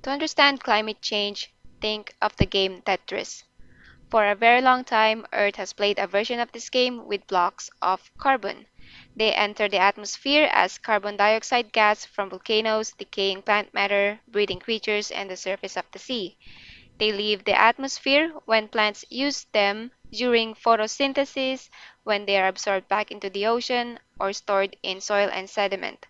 To understand climate change, think of the game Tetris. For a very long time, Earth has played a version of this game with blocks of carbon. They enter the atmosphere as carbon dioxide gas from volcanoes, decaying plant matter, breathing creatures, and the surface of the sea. They leave the atmosphere when plants use them during photosynthesis, when they are absorbed back into the ocean, or stored in soil and sediment.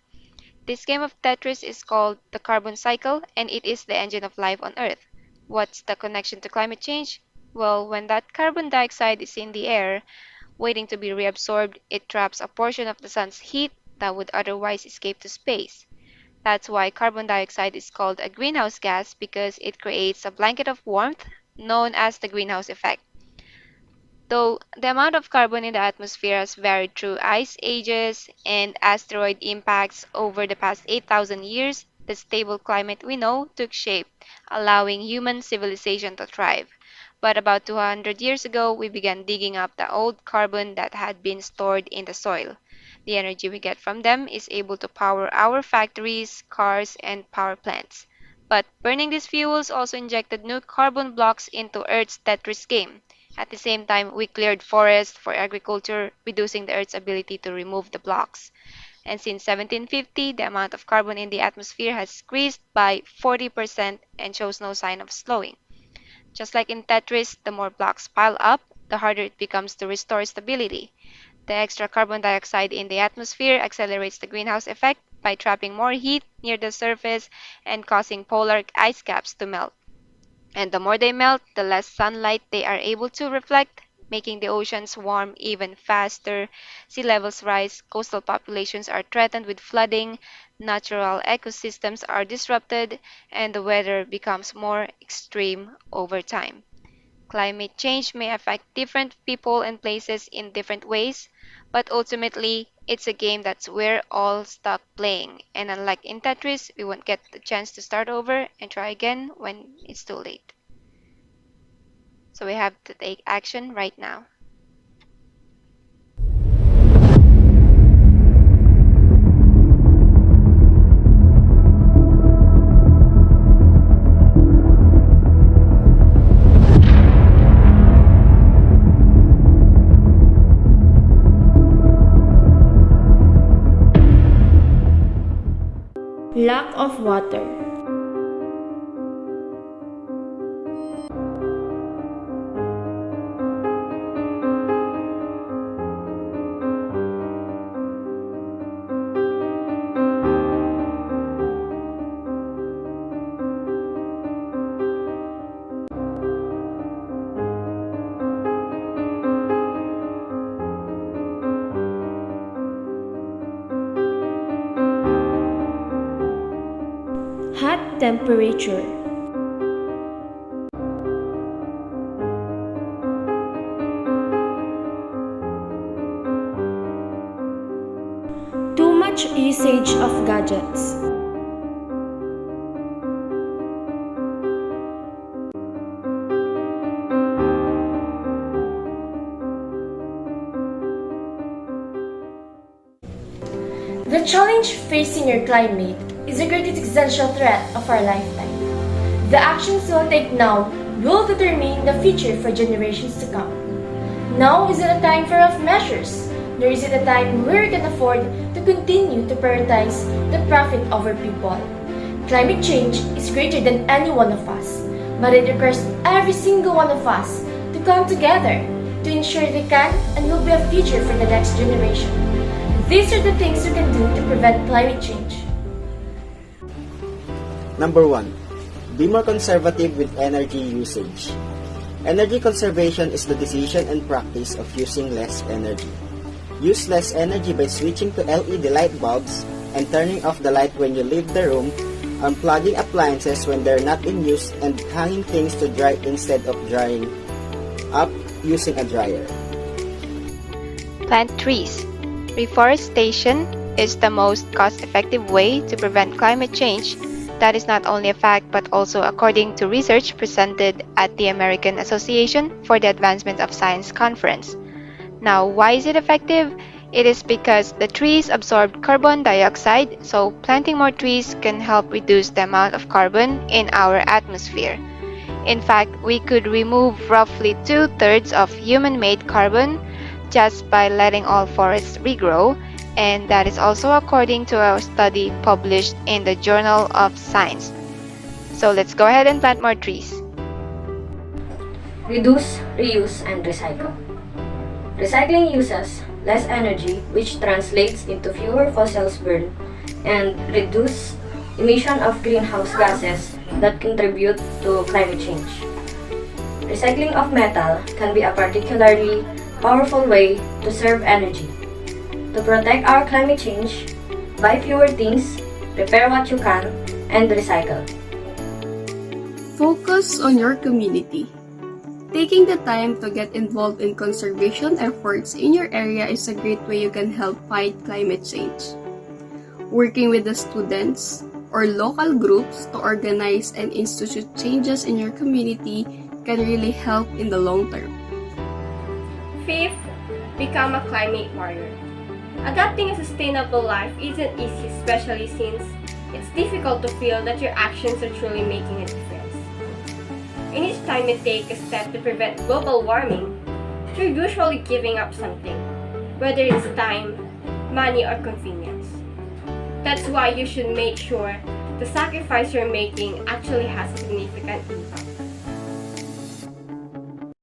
This game of Tetris is called the carbon cycle, and it is the engine of life on Earth. What's the connection to climate change? Well, when that carbon dioxide is in the air, waiting to be reabsorbed, it traps a portion of the sun's heat that would otherwise escape to space. That's why carbon dioxide is called a greenhouse gas, because it creates a blanket of warmth known as the greenhouse effect. Though the amount of carbon in the atmosphere has varied through ice ages and asteroid impacts over the past 8,000 years, the stable climate we know took shape, allowing human civilization to thrive. But about 200 years ago, we began digging up the old carbon that had been stored in the soil. The energy we get from them is able to power our factories, cars, and power plants. But burning these fuels also injected new carbon blocks into Earth's Tetris game. At the same time, we cleared forests for agriculture, reducing the Earth's ability to remove the blocks. And since 1750, the amount of carbon in the atmosphere has increased by 40% and shows no sign of slowing. Just like in Tetris, the more blocks pile up, the harder it becomes to restore stability. The extra carbon dioxide in the atmosphere accelerates the greenhouse effect by trapping more heat near the surface and causing polar ice caps to melt. And the more they melt, the less sunlight they are able to reflect, making the oceans warm even faster. Sea levels rise, coastal populations are threatened with flooding, natural ecosystems are disrupted, and the weather becomes more extreme over time. Climate change may affect different people and places in different ways, but ultimately, it's a game that's we're all stuck playing. And unlike in Tetris, we won't get the chance to start over and try again when it's too late. So we have to take action right now. Lack of water. Hot temperature. Too much usage of gadgets. The challenge facing your climate is the great existential threat of our lifetime. The actions we'll take now will determine the future for generations to come. Now isn't a time for rough measures, nor is it a time where we can afford to continue to prioritize the profit over people. Climate change is greater than any one of us, but it requires every single one of us to come together to ensure they can and will be a future for the next generation. These are the things we can do to prevent climate change. Number 1. Be more conservative with energy usage. Energy conservation is the decision and practice of using less energy. Use less energy by switching to LED light bulbs and turning off the light when you leave the room, unplugging appliances when they're not in use, and hanging things to dry instead of drying up using a dryer. Plant trees. Reforestation is the most cost-effective way to prevent climate change. That is not only a fact, but also according to research presented at the American Association for the Advancement of Science conference. Now, why is it effective? It is because the trees absorb carbon dioxide, so planting more trees can help reduce the amount of carbon in our atmosphere. In fact, we could remove roughly 2/3 of human-made carbon just by letting all forests regrow, and that is also according to a study published in the Journal of Science. So let's go ahead and plant more trees. Reduce, reuse, and recycle. Recycling uses less energy, which translates into fewer fossils burned and reduce emission of greenhouse gases that contribute to climate change. Recycling of metal can be a particularly powerful way to save energy. To protect our climate change, buy fewer things, repair what you can, and recycle. Focus on your community. Taking the time to get involved in conservation efforts in your area is a great way you can help fight climate change. Working with the students or local groups to organize and institute changes in your community can really help in the long term. Fifth, become a climate warrior. Adopting a sustainable life isn't easy, especially since it's difficult to feel that your actions are truly making a difference. And each time you take a step to prevent global warming, you're usually giving up something, whether it's time, money, or convenience. That's why you should make sure the sacrifice you're making actually has a significant impact.